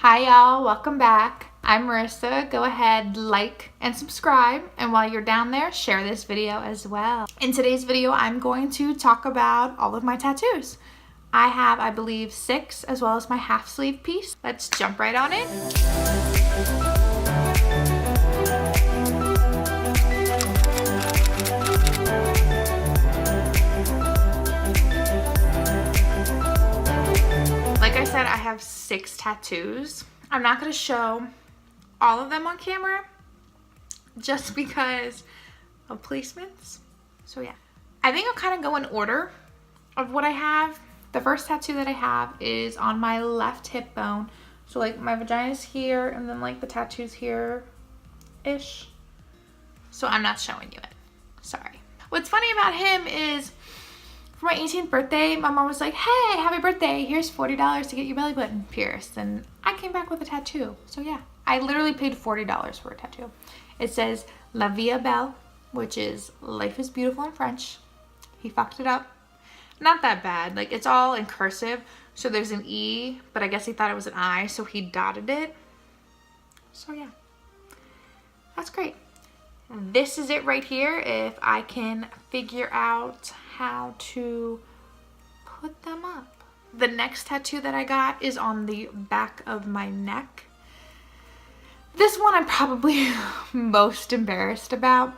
Hi y'all, welcome back. I'm Marissa. Go ahead, like and subscribe, and while you're down there, share this video as well. In today's video, I'm going to talk about all of my tattoos. I have, I believe, 6, as well as my half sleeve piece. Let's jump right on in. Like I said, I have 6 tattoos. I'm not going to show all of them on camera just because of placements. So yeah, I think I'll kind of go in order of what I have. The first tattoo that I have is on my left hip bone. So like my vagina's here and then like the tattoo's here-ish. So I'm not showing you it. Sorry. What's funny about him is for my 18th birthday, my mom was like, hey, happy birthday. Here's $40 to get your belly button pierced. And I came back with a tattoo. So yeah, I literally paid $40 for a tattoo. It says La Vie est Belle, which is life is beautiful in French. He fucked it up. Not that bad. Like, it's all in cursive. So there's an E, but I guess he thought it was an I, so he dotted it. So yeah, that's great. This is it right here. If I can figure out how to put them up. The next tattoo that I got is on the back of my neck. This one I'm probably most embarrassed about.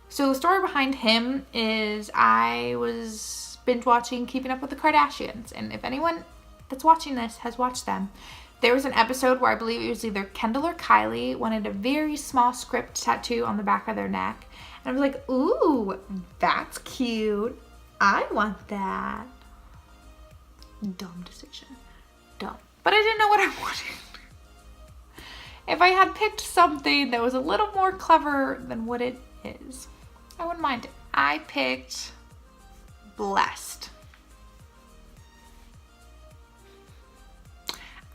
So the story behind him is I was binge watching Keeping Up with the Kardashians, and if anyone that's watching this has watched them, there was an episode where I believe it was either Kendall or Kylie wanted a very small script tattoo on the back of their neck. And I was like, ooh, that's cute. I want that. Dumb decision. Dumb. But I didn't know what I wanted. If I had picked something that was a little more clever than what it is, I wouldn't mind it. I picked blessed.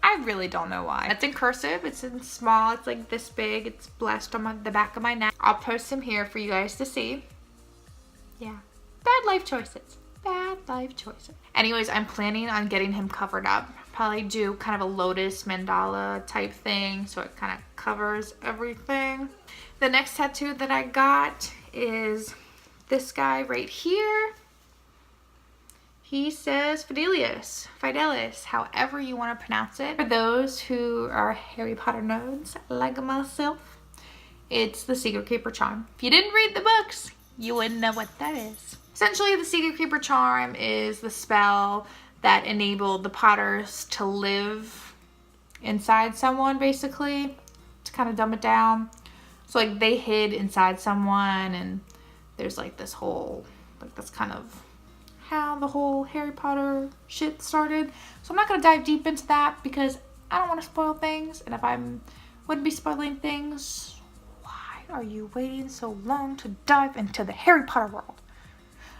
I really don't know why. It's in cursive, it's in small, it's like this big, it's blessed on the back of my neck. I'll post them here for you guys to see. Yeah, bad life choices. Bad life choices. Anyways, I'm planning on getting him covered up. Probably do kind of a lotus mandala type thing, so it kind of covers everything. The next tattoo that I got is this guy right here. He says Fidelis, however you want to pronounce it. For those who are Harry Potter nerds like myself, it's the Secret Keeper charm. If you didn't read the books, you wouldn't know what that is. Essentially, the Secret Keeper charm is the spell that enabled the Potters to live inside someone, basically, to kind of dumb it down. So like they hid inside someone, and there's like this whole, like that's kind of how the whole Harry Potter shit started. So I'm not going to dive deep into that because I don't want to spoil things. And if I wouldn't be spoiling things, why are you waiting so long to dive into the Harry Potter world?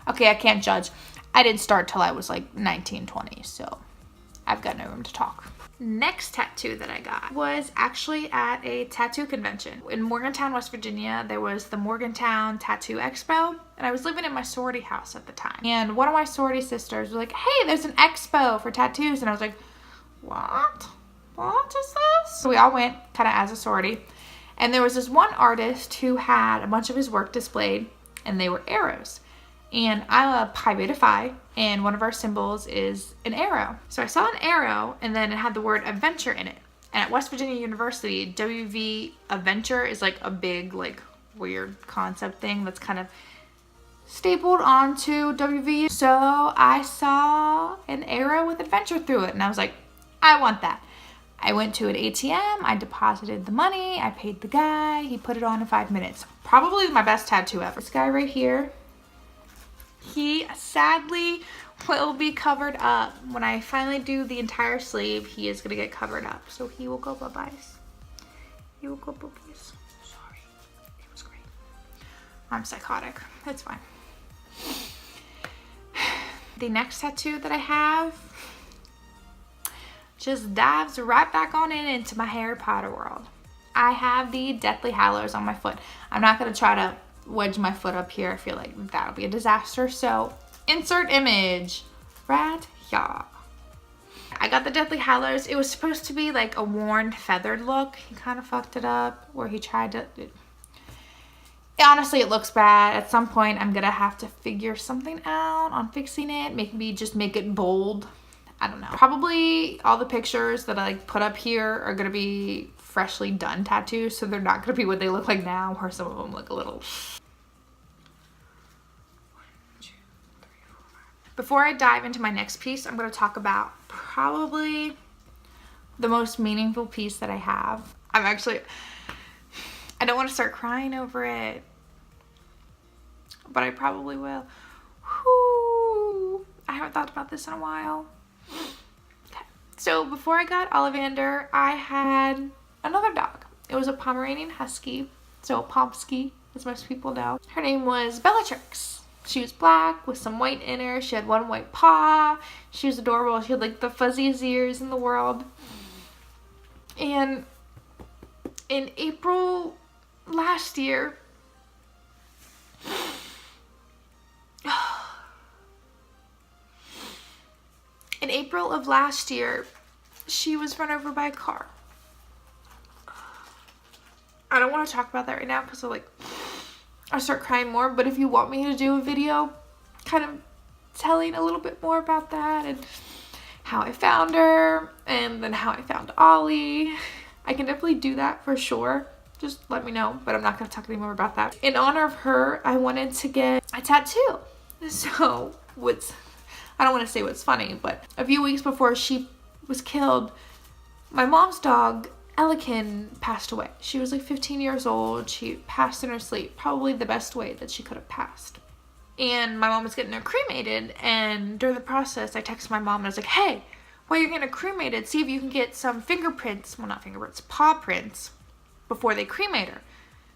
Okay, I can't judge. I didn't start till I was like 19, 20, so I've got no room to talk. Next tattoo that I got was actually at a tattoo convention. In Morgantown, West Virginia, there was the Morgantown Tattoo Expo, and I was living in my sorority house at the time. And one of my sorority sisters was like, hey, there's an expo for tattoos. And I was like, what? What is this? So we all went kind of as a sorority. And there was this one artist who had a bunch of his work displayed, and they were arrows. And I'm a Pi Beta Phi, and one of our symbols is an arrow. So I saw an arrow, and then it had the word adventure in it. And at West Virginia University, WV adventure is like a big, like, weird concept thing that's kind of stapled onto WV. So I saw an arrow with adventure through it, and I was like, I want that. I went to an ATM, I deposited the money, I paid the guy, he put it on in 5 minutes. Probably my best tattoo ever. This guy right here, he sadly will be covered up. When I finally do the entire sleeve, he is going to get covered up. So he will go bye-byes. He will go bye-byes. Sorry. It was great. I'm psychotic. It's fine. The next tattoo that I have just dives right back on into my Harry Potter world. I have the Deathly Hallows on my foot. I'm not going to try to wedge my foot up here. I feel like that'll be a disaster. So insert image right here. I got the Deathly Hallows. It was supposed to be like a worn feathered look. He kind of fucked it up where he tried to... Honestly, it looks bad. At some point, I'm going to have to figure something out on fixing it. Maybe just make it bold. I don't know. Probably all the pictures that I like put up here are going to be freshly done tattoos. So they're not going to be what they look like now, or some of them look a little... Before I dive into my next piece, I'm going to talk about probably the most meaningful piece that I have. I don't want to start crying over it, but I probably will. Whew. I haven't thought about this in a while. Okay. So before I got Ollivander, I had another dog. It was a Pomeranian Husky, so Pomsky, as most people know. Her name was Bellatrix. She was black with some white in her. She had one white paw. She was adorable. She had like the fuzziest ears in the world. And in April last year, she was run over by a car. I don't want to talk about that right now because I'll start crying more, but if you want me to do a video kind of telling a little bit more about that and how I found her and then how I found Ollie, I can definitely do that for sure. Just let me know, but I'm not going to talk anymore about that. In honor of her, I wanted to get a tattoo. So I don't want to say what's funny, but a few weeks before she was killed, my mom's dog Elikin passed away. She was like 15 years old. She passed in her sleep, probably the best way that she could have passed. And my mom was getting her cremated, and during the process, I texted my mom and I was like, hey, while you're getting her cremated, see if you can get some fingerprints, well not fingerprints, paw prints before they cremate her.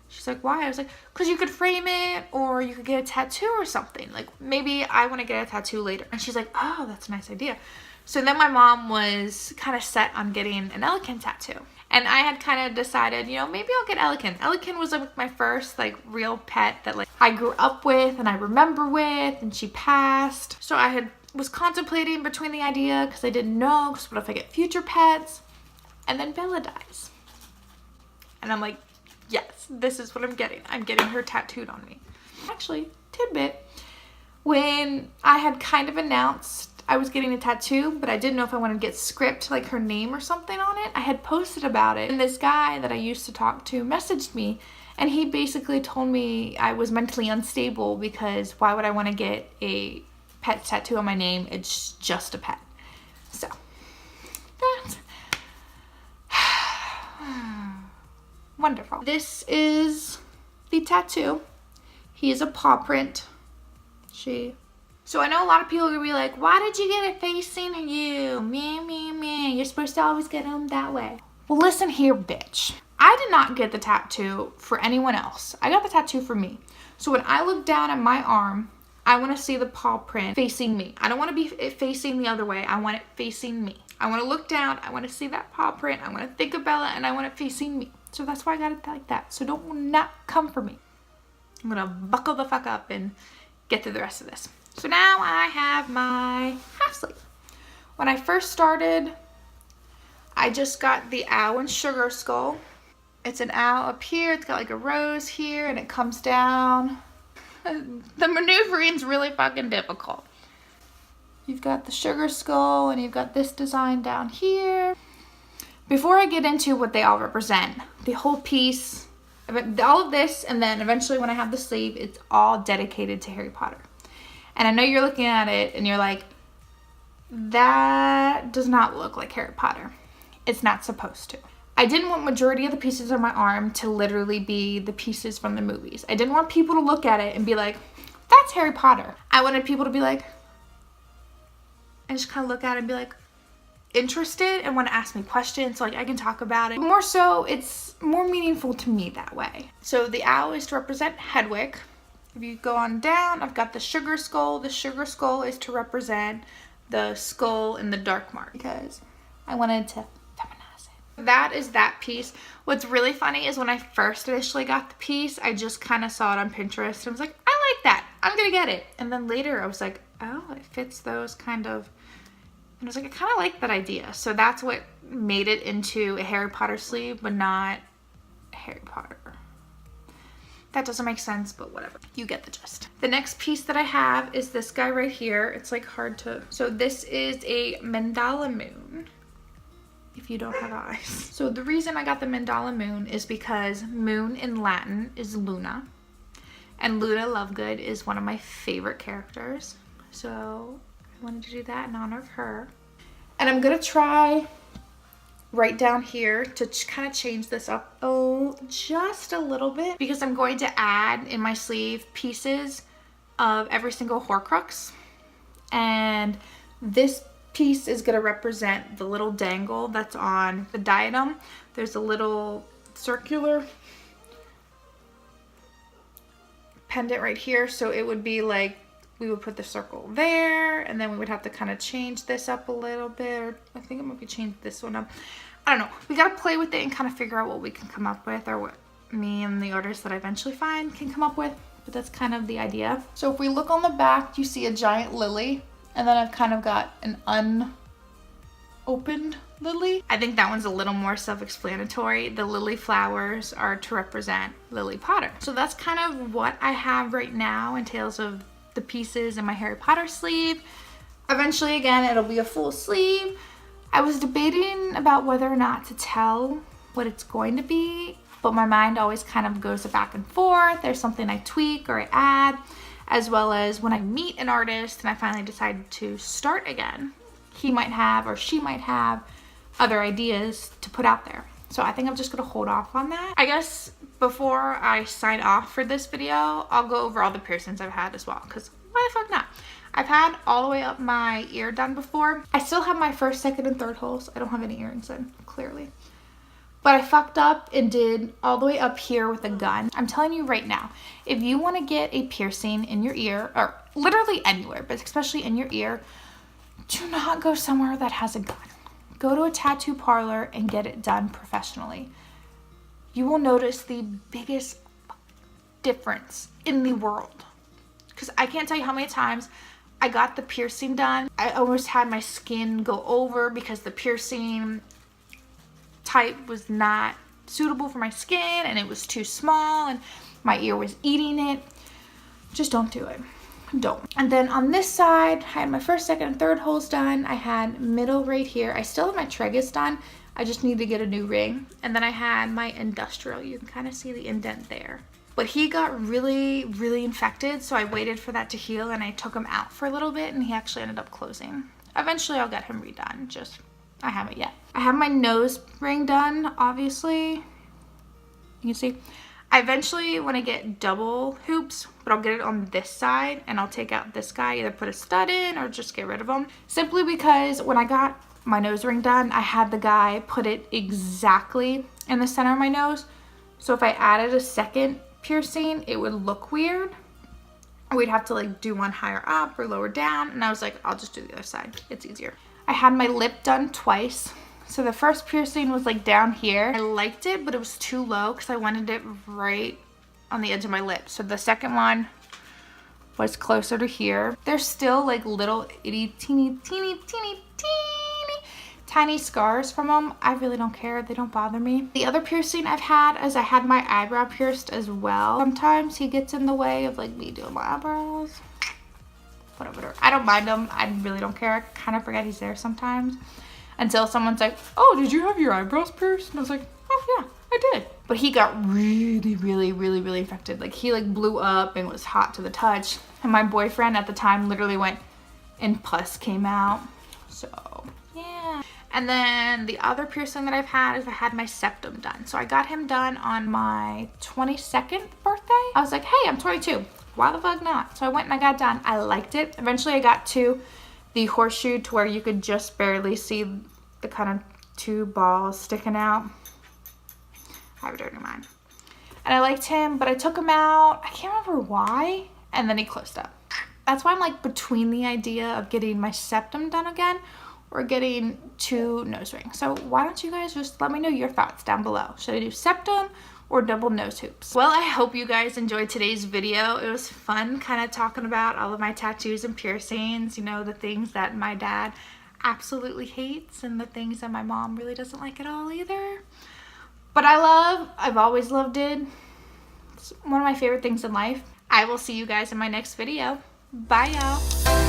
She's like, why? I was like, because you could frame it or you could get a tattoo or something. Like, maybe I want to get a tattoo later. And she's like, oh, that's a nice idea. So then my mom was kind of set on getting an Elikin tattoo. And I had kind of decided, you know, maybe I'll get Elikin. Elikin was like my first like real pet that like I grew up with and I remember with, and she passed. So I was contemplating between the idea because I didn't know, because what if I get future pets? And then Bella dies. And I'm like, yes, this is what I'm getting. I'm getting her tattooed on me. Actually, tidbit, when I had kind of announced I was getting a tattoo, but I didn't know if I wanted to get script, like her name or something on it, I had posted about it. And this guy that I used to talk to messaged me, and he basically told me I was mentally unstable because why would I want to get a pet tattoo on my name? It's just a pet. So, that's wonderful. This is the tattoo. He is a paw print. So I know a lot of people are gonna be like, why did you get it facing you? Me. You're supposed to always get them that way. Well, listen here, bitch. I did not get the tattoo for anyone else. I got the tattoo for me. So when I look down at my arm, I want to see the paw print facing me. I don't want to be facing the other way. I want it facing me. I want to look down. I want to see that paw print. I want to think of Bella, and I want it facing me. So that's why I got it like that. So don't not come for me. I'm gonna buckle the fuck up and get through the rest of this. So now I have my half sleeve. When I first started, I just got the owl and sugar skull. It's an owl up here. It's got like a rose here, and it comes down. The maneuvering's really fucking difficult. You've got the sugar skull, and you've got this design down here. Before I get into what they all represent, the whole piece, all of this, and then eventually when I have the sleeve, it's all dedicated to Harry Potter. And I know you're looking at it and you're like, that does not look like Harry Potter. It's not supposed to. I didn't want majority of the pieces on my arm to literally be the pieces from the movies. I didn't want people to look at it and be like, that's Harry Potter. I wanted people to be like, and just kind of look at it and be like, interested and want to ask me questions so like I can talk about it. More so, it's more meaningful to me that way. So the owl is to represent Hedwig. If you go on down, I've got the sugar skull. The sugar skull is to represent the skull in the dark mark because I wanted to feminize it. That is that piece. What's really funny is when I first initially got the piece, I just kind of saw it on Pinterest and I was like, I like that. I'm gonna get it. And then later I was like, oh, it fits those kind of I was like, I kind of like that idea. So that's what made it into a Harry Potter sleeve, but not Harry Potter. That doesn't make sense, but whatever. You get the gist. The next piece that I have is this guy right here. It's like hard to... So this is a mandala moon, if you don't have eyes. So the reason I got the mandala moon is because moon in Latin is Luna. And Luna Lovegood is one of my favorite characters. So I wanted to do that in honor of her. And I'm gonna try right down here to kind of change this up just a little bit, because I'm going to add in my sleeve pieces of every single Horcrux. And this piece is going to represent the little dangle that's on the diadem. There's a little circular pendant right here, so it would be like we would put the circle there, and then we would have to kind of change this up a little bit, or I think it might be change this one up. I don't know. We gotta play with it and kind of figure out what we can come up with, or what me and the artist that I eventually find can come up with, but that's kind of the idea. So if we look on the back, you see a giant lily, and then I've kind of got an unopened lily. I think that one's a little more self-explanatory. The lily flowers are to represent Lily Potter. So that's kind of what I have right now in terms of the pieces in my Harry Potter sleeve. Eventually, again, it'll be a full sleeve. I was debating about whether or not to tell what it's going to be, but my mind always kind of goes back and forth. There's something I tweak or I add, as well as when I meet an artist and I finally decide to start again, he might have or she might have other ideas to put out there. So I think I'm just gonna hold off on that. I guess before I sign off for this video, I'll go over all the piercings I've had as well, because why the fuck not? I've had all the way up my ear done before. I still have my first, second, and third holes. I don't have any earrings in, clearly. But I fucked up and did all the way up here with a gun. I'm telling you right now, if you want to get a piercing in your ear, or literally anywhere, but especially in your ear, do not go somewhere that has a gun. Go to a tattoo parlor and get it done professionally. You will notice the biggest difference in the world. Because I can't tell you how many times I got the piercing done. I almost had my skin go over because the piercing type was not suitable for my skin and it was too small and my ear was eating it. Just don't do it. Don't. And then on this side, I had my first, second, and third holes done. I had middle right here. I still have my tragus done. I just need to get a new ring. And then I had my industrial. You can kind of see the indent there. But he got really, really infected, so I waited for that to heal and I took him out for a little bit and he actually ended up closing. Eventually I'll get him redone, just I haven't yet. I have my nose ring done, obviously. You can see. I eventually want to get double hoops, but I'll get it on this side and I'll take out this guy, either put a stud in or just get rid of him. Simply because when I got my nose ring done, I had the guy put it exactly in the center of my nose. So if I added a second piercing, it would look weird. We'd have to like do one higher up or lower down, and I was like, I'll just do the other side. It's easier. I had my lip done twice. So the first piercing was like down here. I liked it, but it was too low because I wanted it right on the edge of my lip. So the second one was closer to here. There's still like little itty teeny tiny scars from them. I really don't care. They don't bother me. The other piercing I've had is I had my eyebrow pierced as well. Sometimes he gets in the way of like me doing my eyebrows. Whatever. I don't mind him. I really don't care. I kind of forget he's there sometimes. Until someone's like, oh, did you have your eyebrows pierced? And I was like, oh yeah, I did. But he got really infected. Like he like blew up and was hot to the touch. And my boyfriend at the time literally went and pus came out. So yeah. And then the other piercing that I've had is I had my septum done. So I got him done on my 22nd birthday. I was like, hey, I'm 22. Why the fuck not? So I went and I got it done. I liked it. Eventually I got to the horseshoe to where you could just barely see the kind of two balls sticking out. I have a dirty mind. And I liked him, but I took him out. I can't remember why. And then he closed up. That's why I'm like between the idea of getting my septum done again or getting 2 nose rings. So why don't you guys just let me know your thoughts down below. Should I do septum or double nose hoops? Well, I hope you guys enjoyed today's video. It was fun kind of talking about all of my tattoos and piercings, you know, the things that my dad absolutely hates and the things that my mom really doesn't like at all either. But I've always loved it. It's one of my favorite things in life. I will see you guys in my next video. Bye, y'all.